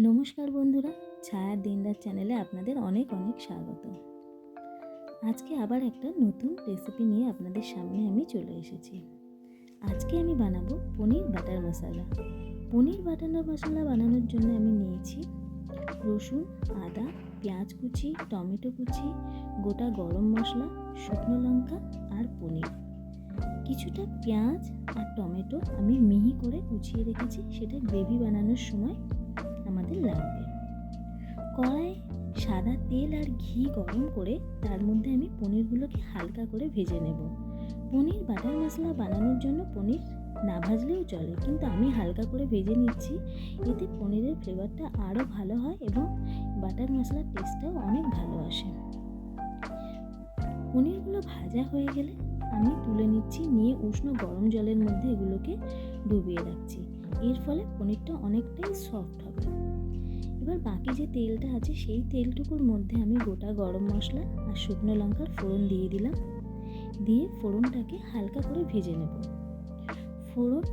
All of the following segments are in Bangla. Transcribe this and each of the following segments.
নমস্কার বন্ধুরা, ছায়ার দিনরাত চ্যানেলে আপনাদের অনেক স্বাগত। আজকে আবার একটা নতুন রেসিপি নিয়ে আপনাদের সামনে আমি চলে এসেছি। আজকে আমি বানাবো পনির বাটার মশলা। পনির বাটার মশলা বানানোর জন্য আমি নিয়েছি রসুন, আদা, পেঁয়াজ কুচি, টমেটো কুচি, গোটা গরম মশলা, শুকনো লঙ্কা আর পনির। কিছুটা পেঁয়াজ আর টমেটো আমি মিহি করে কুচিয়ে রেখেছি, সেটা গ্রেভি বানানোর সময় আমাদের লাগবে। কড়াই সাদা তেল আর ঘি গরম করে তার মধ্যে আমি পনিরগুলোকে হালকা করে ভেজে নেব। পনির বাটার মশলা বানানোর জন্য পনির না ভাজলেও চলে, কিন্তু আমি হালকা করে ভেজে নিচ্ছি। এতে পনিরের ফ্লেভারটা আরও ভালো হয় এবং বাটার মশলার টেস্টটাও অনেক ভালো আসে। পনিরগুলো ভাজা হয়ে গেলে আমি তুলে নিচ্ছি, নিয়ে উষ্ণ গরম জলের মধ্যে এগুলোকে ডুবিয়ে রাখছি। এর ফলে পনিরটা অনেকটাই সফট হবে। এবার বাকি যে তেলটা আছে সেই তেলটুকুর মধ্যে আমি গোটা গরম মশলা আর শুকনো লঙ্কার ফোড়ন দিয়ে দিলাম। দিয়ে ফোড়নটাকে হালকা করে ভেজে নেব। ফোড়ন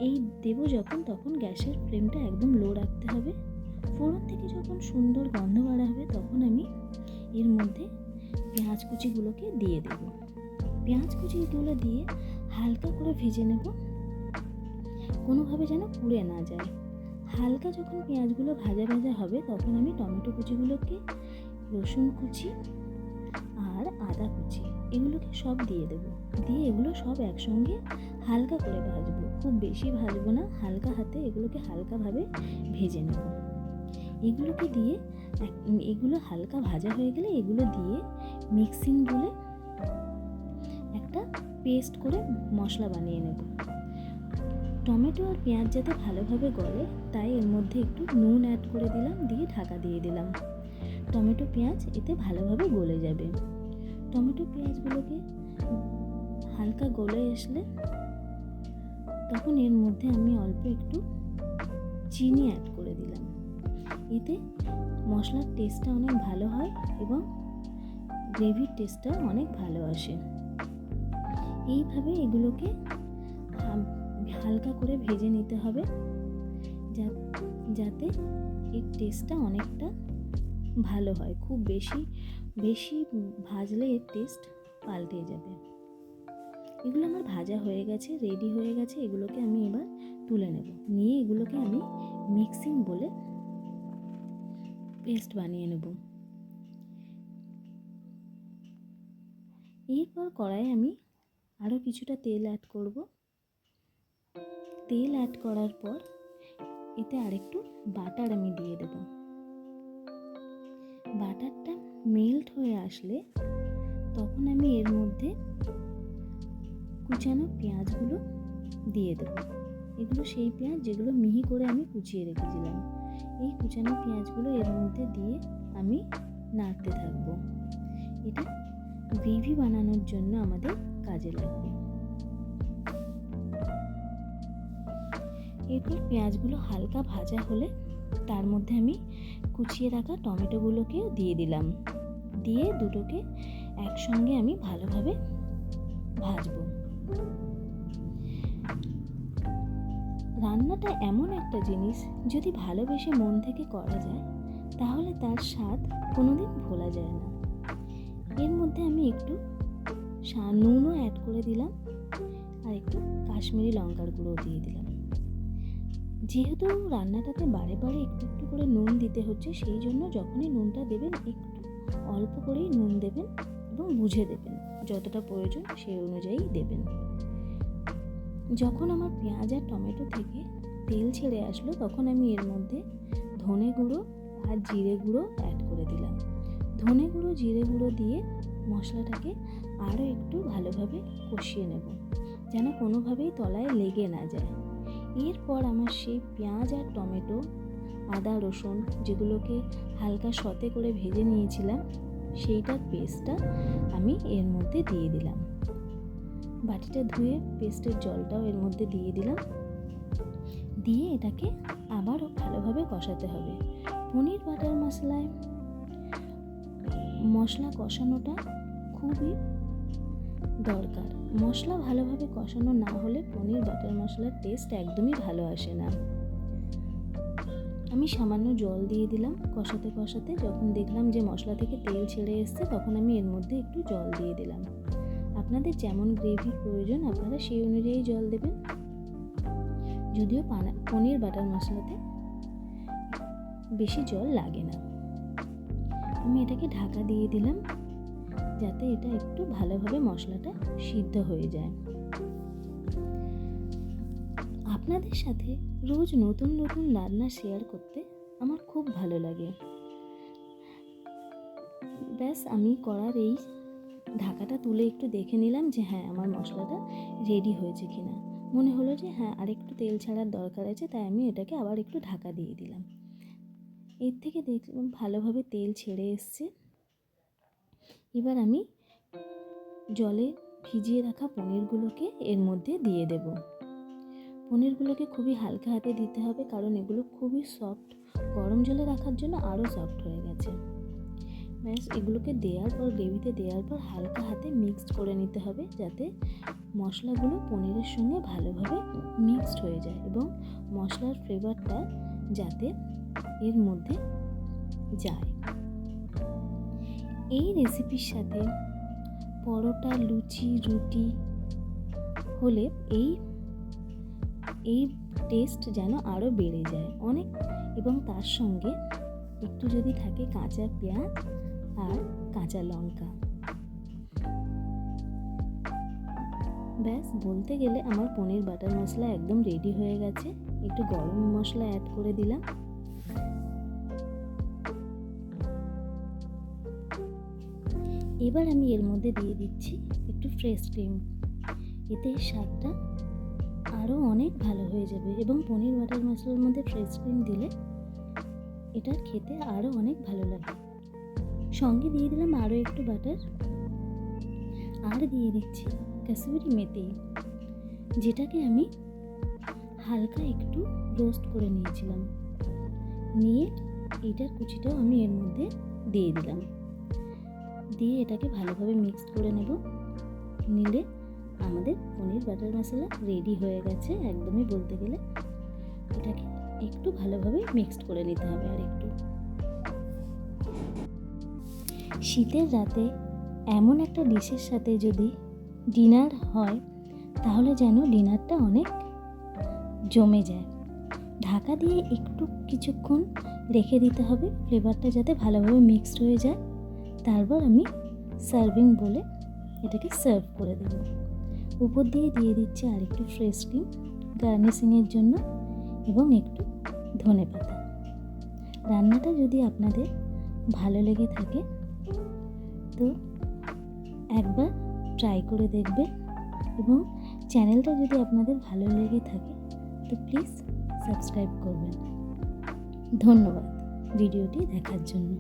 এই দেবো যখন, তখন গ্যাসের ফ্লেমটা একদম লো রাখতে হবে। ফোড়ন থেকে যখন সুন্দর গন্ধ বার হবে তখন আমি এর মধ্যে পেঁয়াজ কুচিগুলোকে দিয়ে দেব। পেঁয়াজ কুচিগুলো দিয়ে হালকা করে ভেজে নেব, কোনোভাবে যেন পুড়ে না যায়। হালকা যখন পেঁয়াজগুলো ভাজা ভাজা হবে তখন আমি টমেটো কুচিগুলোকে, রসুন কুচি আর আদা কুচি এগুলোকে সব দিয়ে দেবো। দিয়ে এগুলো সব একসঙ্গে হালকা করে ভাজবো, খুব বেশি ভাজবো না, হালকা হাতে এগুলোকে হালকাভাবে ভেজে নেব। এগুলো হালকা ভাজা হয়ে গেলে এগুলো দিয়ে মিক্সিং বলে একটা পেস্ট করে মশলা বানিয়ে নেব। টমেটো আর পেঁয়াজ যাতে ভালোভাবে গলে তাই এর মধ্যে একটু নুন অ্যাড করে দিলাম, দিয়ে ঢাকা দিয়ে দিলাম। টমেটো পেঁয়াজ এতে ভালোভাবে গলে যাবে। টমেটো পেঁয়াজগুলোকে হালকা গলে আসলে তখন এর মধ্যে আমি অল্প একটু চিনি অ্যাড করে দিলাম। এতে মশলার টেস্টটা অনেক ভালো হয় এবং গ্রেভির টেস্টটা অনেক ভালো আসে। এইভাবে এগুলোকে হালকা করে ভেজে নিতে হবে যাতে এর টেস্টটা অনেকটা ভালো হয়। খুব বেশি ভাজলে এর টেস্ট পাল্টে যাবে। এগুলো আমার ভাজা হয়ে গেছে, রেডি হয়ে গেছে। এগুলোকে আমি এবার তুলে নেব, নিয়ে এগুলোকে আমি মিক্সিং বলে পেস্ট বানিয়ে নেব। এরপর কড়াইয়ে আমি আরও কিছুটা তেল অ্যাড করব। তেল অ্যাড করার পর এতে আরেকটু বাটার আমি দিয়ে দেব। বাটারটা মেল্ট হয়ে আসলে তখন আমি এর মধ্যে কুচানো পেঁয়াজগুলো দিয়ে দেব। এগুলো সেই পেঁয়াজ যেগুলো মিহি করে আমি কুচিয়ে রেখেছিলাম। এই কুচানো পেঁয়াজগুলো এর মধ্যে দিয়ে আমি নাড়তে থাকবো। এটা গ্রেভি বানানোর জন্য আমাদের কাজে লাগবে। এরপর পেঁয়াজগুলো হালকা ভাজা হলে তার মধ্যে আমি কুচিয়ে রাখা টমেটোগুলোকেও দিয়ে দিলাম। দিয়ে দুটোকে একসঙ্গে আমি ভালোভাবে ভাজবো। রান্নাটা এমন একটা জিনিস, যদি ভালোবেসে মন থেকে করা যায় তাহলে তার স্বাদ কোনোদিন ভোলা যায় না। এর মধ্যে আমি একটু নুনও অ্যাড করে দিলাম আর একটু কাশ্মীরি লঙ্কার গুঁড়ো দিয়ে দিলাম। যেহেতু রান্নাটাতে বারে বারে একটু একটু করে নুন দিতে হচ্ছে, সেই জন্য যখনই নুনটা দেবেন একটু অল্প করেই নুন দেবেন এবং বুঝে দেবেন, যতটা প্রয়োজন সেই অনুযায়ী দেবেন। যখন আমার পেঁয়াজ আর টমেটো থেকে তেল ছেড়ে আসলো তখন আমি এর মধ্যে ধনে গুঁড়ো আর জিরে গুঁড়ো অ্যাড করে দিলাম। ধনে গুঁড়ো, জিরে গুঁড়ো দিয়ে মশলাটাকে আরও একটু ভালোভাবে কষিয়ে নেব, যেন কোনোভাবেই তলায় লেগে না যায়। এরপর আমার সেই পেঁয়াজ আর টমেটো, আদা, রসুন যেগুলোকে হালকা সতে করে ভেজে নিয়েছিলাম সেইটার পেস্টটা আমি এর মধ্যে দিয়ে দিলাম। বাটিটা ধুয়ে পেস্টের জলটাও এর মধ্যে দিয়ে দিলাম। দিয়ে এটাকে আবারও ভালোভাবে কষাতে হবে। পনির বাটার মশলায় মশলা কষানোটা খুবই দরকার। মশলা ভালোভাবে কষানো না হলে পনির বাটার মশলার টেস্ট একদমই ভালো আসে না। আমি সামান্য জল দিয়ে দিলাম কষাতে কষাতে। যখন দেখলাম যে মশলা থেকে তেল ছেড়ে এসছে, তখন আমি এর মধ্যে একটু জল দিয়ে দিলাম। আপনাদের যেমন গ্রেভির প্রয়োজন আপনারা সেই অনুযায়ী জল দেবেন। যদিও পনির বাটার মশলাতে বেশি জল লাগে না। আমি এটাকে ঢাকা দিয়ে দিলাম যাতে এটা একটু ভালোভাবে মশলাটা সিদ্ধ হয়ে যায়। আপনাদের সাথে রোজ নতুন নতুন রান্না শেয়ার করতে আমার খুব ভালো লাগে। ব্যাস আমি কড়ার এই ঢাকাটা তুলে একটু দেখে নিলাম যে হ্যাঁ আমার মশলাটা রেডি হয়েছে কিনা। মনে হলো যে হ্যাঁ আরেকটু তেল ছাড়ার দরকার আছে, তাই আমি এটাকে আবার একটু ঢাকা দিয়ে দিলাম। এর থেকে দেখলাম ভালোভাবে তেল ছেড়ে এসছে। এবার আমি জলে ভিজিয়ে রাখা পনিরগুলোকে এর মধ্যে দিয়ে দেব। পনিরগুলোকে খুবই হালকা হাতে দিতে হবে, কারণ এগুলো খুবই সফট। গরম জলে রাখার জন্য আরও সফট হয়ে গেছে। ব্যাস এগুলোকে দেওয়ার পর, গ্রেভিতে দেওয়ার পর হালকা হাতে মিক্সড করে নিতে হবে, যাতে মশলাগুলো পনিরের সঙ্গে ভালোভাবে মিক্সড হয়ে যায় এবং মশলার ফ্লেভারটা যাতে এর মধ্যে যায়। এই রেসিপির সাথে পরোটা, লুচি, রুটি হলে এই টেস্ট যেন আরও বেড়ে যায় অনেক। এবং তার সঙ্গে একটু যদি থাকে কাঁচা পেঁয়াজ আর কাঁচা লঙ্কা। ব্যাস বলতে গেলে আমার পনির বাটার মশলা একদম রেডি হয়ে গেছে। একটু গরম মশলা অ্যাড করে দিলাম। এবার আমি এর মধ্যে দিয়ে দিচ্ছি একটু ফ্রেশ ক্রিম। এতে স্বাদটা আরও অনেক ভালো হয়ে যাবে এবং পনির বাটার মশলার মধ্যে ফ্রেশ ক্রিম দিলে এটা খেতে আরও অনেক ভালো লাগে। সঙ্গে দিয়ে দিলাম আরও একটু বাটার, আর দিয়ে দিচ্ছি কাসুরি মেথি, যেটাকে আমি হালকা একটু রোস্ট করে নিয়েছিলাম। নিয়ে এটার কুচিটাও আমি এর মধ্যে দিয়ে দিলাম। দিয়ে এটাকে ভালোভাবে মিক্স করে নেব। নিলে আমাদের পনির বাটার মশলা রেডি হয়ে গেছে একদমই বলতে গেলে। এটাকে একটু ভালোভাবে মিক্সড করে নিতে হবে। আর একটু শীতের রাতে এমন একটা ডিশের সাথে যদি ডিনার হয়, তাহলে যেন ডিনারটা অনেক জমে যায়। ঢাকা দিয়ে একটু কিছুক্ষণ রেখে দিতে হবে, ফ্লেভারটা যাতে ভালোভাবে মিক্সড হয়ে যায়। তারপর আমি সার্ভিং বলে এটাকে সার্ভ করে দেব। উপর দিয়ে দিয়ে দিচ্ছি আর একটু ফ্রেশ ক্রিম গার্নিশিংয়ের জন্য এবং একটু ধনেপাতা। রান্নাটা যদি আপনাদের ভালো লেগে থাকে তো একবার ট্রাই করে দেখবেন, এবং চ্যানেলটা যদি আপনাদের ভালো লেগে থাকে তো প্লিজ সাবস্ক্রাইব করবেন। ধন্যবাদ ভিডিওটি দেখার জন্য।